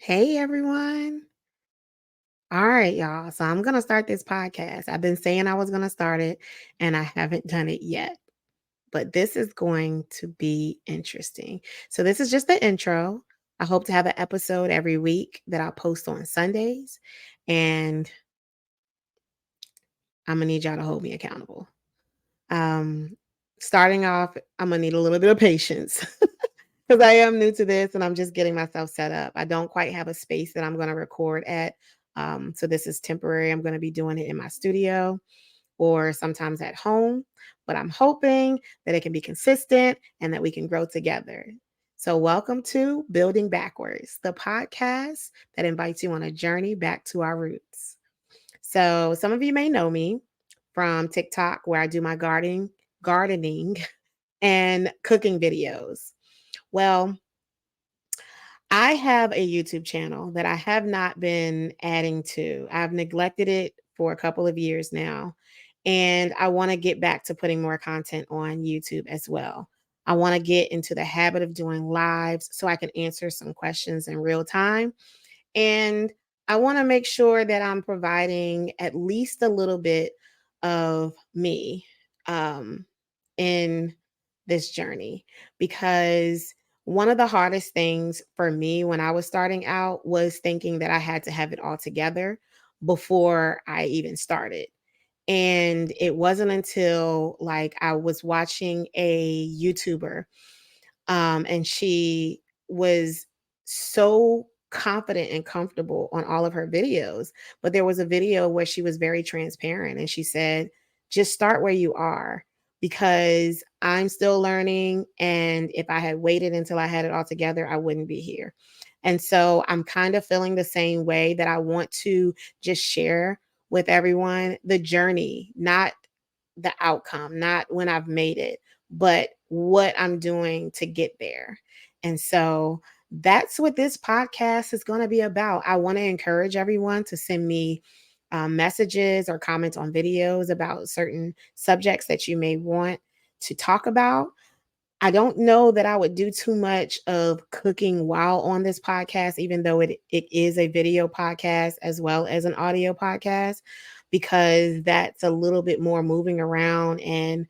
Hey everyone. All right, y'all. So I'm going to start this podcast. I've been saying I was going to start it and I haven't done it yet, but this is going to be interesting. So this is just the intro. I hope to have an episode every week that I'll post on Sundays, and I'm going to need y'all to hold me accountable. Um Starting off, I'm going to need a little bit of patience. Because I am new to this and I'm just getting myself set up. I don't quite have a space that I'm going to record at. So this is temporary. I'm going to be doing it in my studio or sometimes at home, but I'm hoping that it can be consistent and that we can grow together. So, welcome to Building Backwords, the podcast that invites you on a journey back to our roots. So, some of you may know me from TikTok, where I do my gardening, and cooking videos. Well, I have a YouTube channel that I have not been adding to. I've neglected it for a couple of years now, and I want to get back to putting more content on YouTube as well. I want to get into the habit of doing lives so I can answer some questions in real time. And I want to make sure that I'm providing at least a little bit of me um, in this journey, because one of the hardest things for me when I was starting out was thinking that I had to have it all together before I even started. And it wasn't until like I was watching a YouTuber, and she was so confident and comfortable on all of her videos. But there was a video where she was very transparent and she said, just start where you are, because I'm still learning. And if I had waited until I had it all together, I wouldn't be here. And so I'm kind of feeling the same way, that I want to just share with everyone the journey, not the outcome, not when I've made it, but what I'm doing to get there. And so that's what this podcast is going to be about. I want to encourage everyone to send me messages or comments on videos about certain subjects that you may want to talk about. I don't know that I would do too much of cooking while on this podcast, even though it is a video podcast as well as an audio podcast, because that's a little bit more moving around and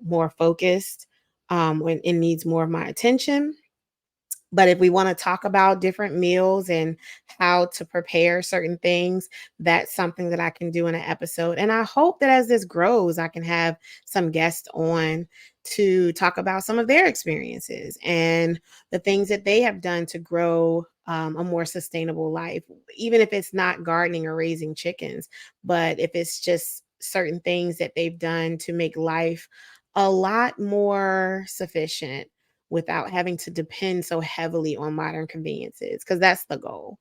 more focused, when it needs more of my attention. But if we want to talk about different meals and how to prepare certain things, that's something that I can do in an episode. And I hope that as this grows, I can have some guests on to talk about some of their experiences and the things that they have done to grow a more sustainable life, even if it's not gardening or raising chickens, but if it's just certain things that they've done to make life a lot more sufficient without having to depend so heavily on modern conveniences, because that's the goal.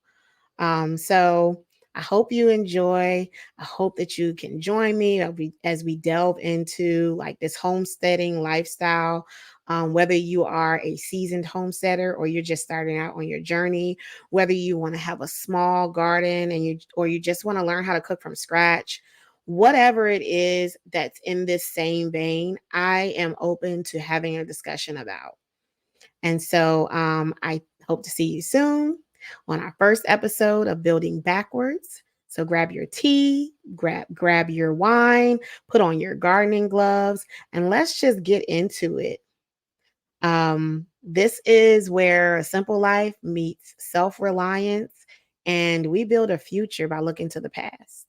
So I hope you enjoy. I hope that you can join me as we delve into like this homesteading lifestyle. Whether you are a seasoned homesteader or you're just starting out on your journey, whether you want to have a small garden or you just want to learn how to cook from scratch, whatever it is that's in this same vein, I am open to having a discussion about. And so I hope to see you soon on our first episode of Building Backwords. So grab your tea, grab your wine, put on your gardening gloves, and let's just get into it. This is where a simple life meets self-reliance, and we build a future by looking to the past.